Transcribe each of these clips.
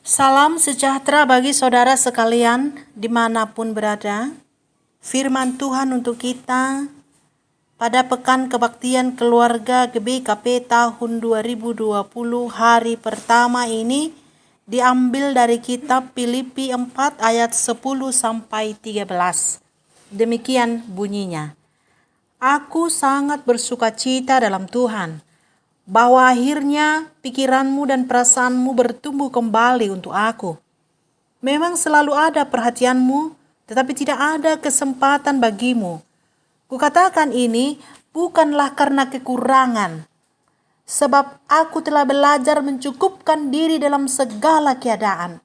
Salam sejahtera bagi saudara sekalian dimanapun berada. Firman Tuhan untuk kita pada Pekan Kebaktian Keluarga GBKP tahun 2020 hari pertama ini diambil dari kitab Filipi 4 ayat 10 sampai 13. Demikian bunyinya. Aku sangat bersukacita dalam Tuhan, bahwa akhirnya pikiranmu dan perasaanmu bertumbuh kembali untuk aku. Memang selalu ada perhatianmu, tetapi tidak ada kesempatan bagimu. Kukatakan ini bukanlah karena kekurangan, sebab aku telah belajar mencukupkan diri dalam segala keadaan.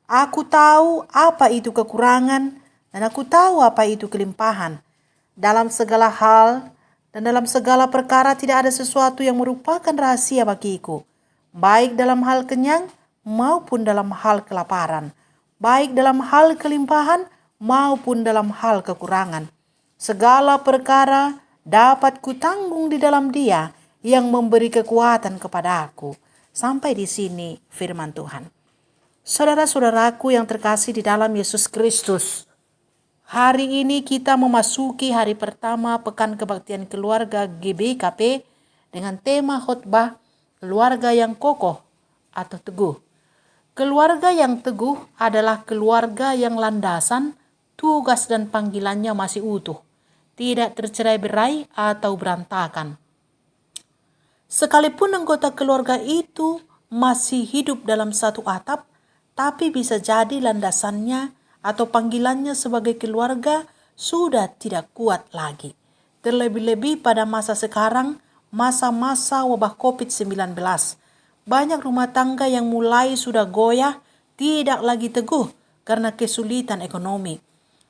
Aku tahu apa itu kekurangan, dan aku tahu apa itu kelimpahan. Dalam segala hal dan dalam segala perkara tidak ada sesuatu yang merupakan rahasia bagiku, baik dalam hal kenyang maupun dalam hal kelaparan, baik dalam hal kelimpahan maupun dalam hal kekurangan. Segala perkara dapat kutanggung di dalam Dia yang memberi kekuatan kepada aku. Sampai di sini firman Tuhan. Saudara-saudaraku yang terkasih di dalam Yesus Kristus, hari ini kita memasuki hari pertama Pekan Kebaktian Keluarga GBKP dengan tema khotbah keluarga yang kokoh atau teguh. Keluarga yang teguh adalah keluarga yang landasan, tugas dan panggilannya masih utuh, tidak tercerai-berai atau berantakan. Sekalipun anggota keluarga itu masih hidup dalam satu atap, tapi bisa jadi landasannya atau panggilannya sebagai keluarga sudah tidak kuat lagi. Terlebih-lebih pada masa sekarang, masa-masa wabah COVID-19. Banyak rumah tangga yang mulai sudah goyah, tidak lagi teguh karena kesulitan ekonomi.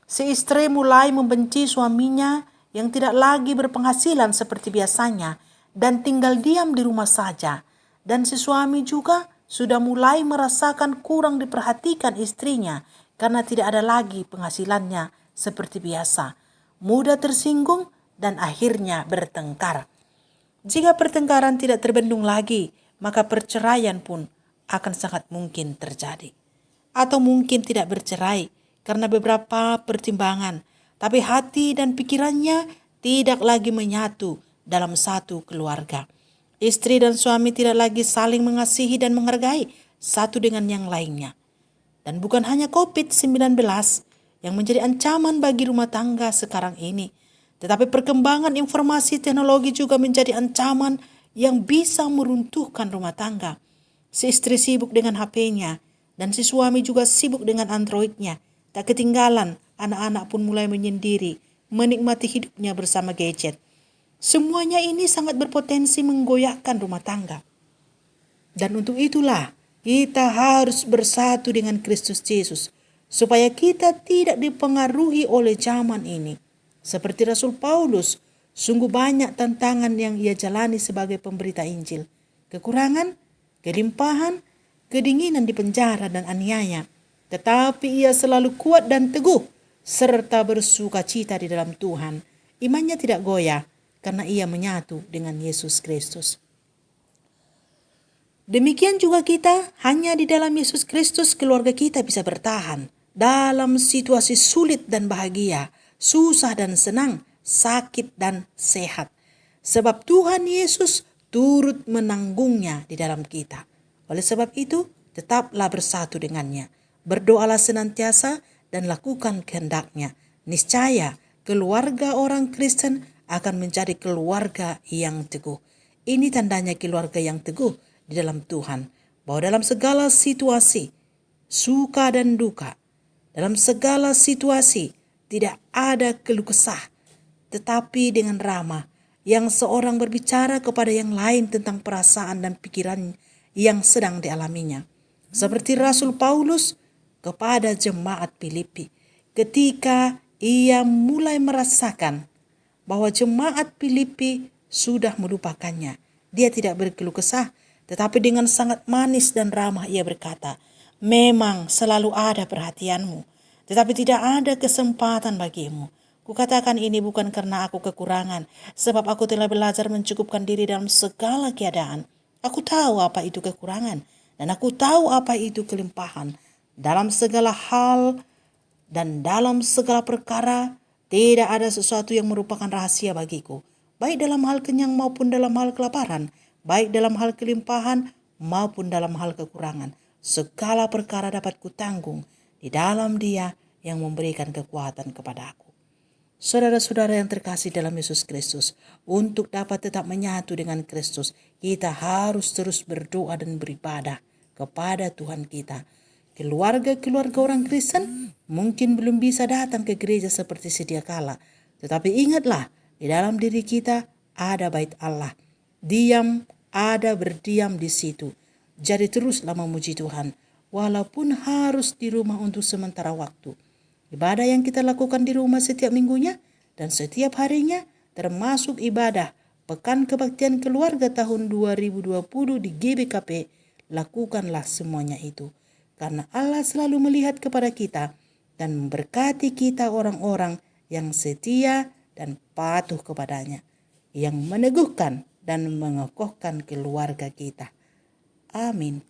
Si istri mulai membenci suaminya yang tidak lagi berpenghasilan seperti biasanya dan tinggal diam di rumah saja. Dan si suami juga sudah mulai merasakan kurang diperhatikan istrinya karena tidak ada lagi penghasilannya seperti biasa. Mudah tersinggung dan akhirnya bertengkar. Jika pertengkaran tidak terbendung lagi, maka perceraian pun akan sangat mungkin terjadi. Atau mungkin tidak bercerai karena beberapa pertimbangan, tapi hati dan pikirannya tidak lagi menyatu dalam satu keluarga. Istri dan suami tidak lagi saling mengasihi dan menghargai satu dengan yang lainnya. Dan bukan hanya COVID-19 yang menjadi ancaman bagi rumah tangga sekarang ini, tetapi perkembangan informasi teknologi juga menjadi ancaman yang bisa meruntuhkan rumah tangga. Si istri sibuk dengan HP-nya dan si suami juga sibuk dengan Android-nya. Tak ketinggalan, anak-anak pun mulai menyendiri, menikmati hidupnya bersama gadget. Semuanya ini sangat berpotensi menggoyahkan rumah tangga. Dan untuk itulah kita harus bersatu dengan Kristus Yesus supaya kita tidak dipengaruhi oleh zaman ini. Seperti Rasul Paulus, sungguh banyak tantangan yang ia jalani sebagai pemberita Injil. Kekurangan, kelimpahan, kedinginan di penjara dan aniaya. Tetapi ia selalu kuat dan teguh serta bersukacita di dalam Tuhan. Imannya tidak goyah karena ia menyatu dengan Yesus Kristus. Demikian juga kita, hanya di dalam Yesus Kristus keluarga kita bisa bertahan dalam situasi sulit dan bahagia, susah dan senang, sakit dan sehat. Sebab Tuhan Yesus turut menanggungnya di dalam kita. Oleh sebab itu, tetaplah bersatu dengannya. Berdoalah senantiasa dan lakukan kehendak-Nya. Niscaya keluarga orang Kristen akan menjadi keluarga yang teguh. Ini tandanya keluarga yang teguh di dalam Tuhan, bahwa dalam segala situasi, suka dan duka, dalam segala situasi tidak ada keluh kesah, tetapi dengan ramah yang seorang berbicara kepada yang lain tentang perasaan dan pikiran yang sedang dialaminya. Seperti Rasul Paulus kepada jemaat Filipi, ketika ia mulai merasakan bahwa jemaat Filipi sudah melupakannya. Dia tidak berkeluh kesah, tetapi dengan sangat manis dan ramah ia berkata, memang selalu ada perhatianmu, tetapi tidak ada kesempatan bagimu. Kukatakan ini bukan karena aku kekurangan, sebab aku telah belajar mencukupkan diri dalam segala keadaan. Aku tahu apa itu kekurangan, Dan aku tahu apa itu kelimpahan. Dalam segala hal dan dalam segala perkara, tidak ada sesuatu yang merupakan rahasia bagiku. Baik dalam hal kenyang maupun dalam hal kelaparan. Baik dalam hal kelimpahan maupun dalam hal kekurangan. Segala perkara dapat kutanggung di dalam Dia yang memberikan kekuatan kepada aku. Saudara-saudara yang terkasih dalam Yesus Kristus, untuk dapat tetap menyatu dengan Kristus, kita harus terus berdoa dan beribadah kepada Tuhan kita. Keluarga-keluarga orang Kristen mungkin belum bisa datang ke gereja seperti sedia kala. Tetapi ingatlah, di dalam diri kita ada bait Allah. Berdiam di situ. Jadi teruslah memuji Tuhan, walaupun harus di rumah untuk sementara waktu. Ibadah yang kita lakukan di rumah setiap minggunya dan setiap harinya, termasuk ibadah Pekan Kebaktian Keluarga tahun 2020 di GBKP, lakukanlah semuanya itu. Karena Allah selalu melihat kepada kita dan memberkati kita orang-orang yang setia dan patuh kepadanya, yang meneguhkan dan mengokohkan keluarga kita. Amin.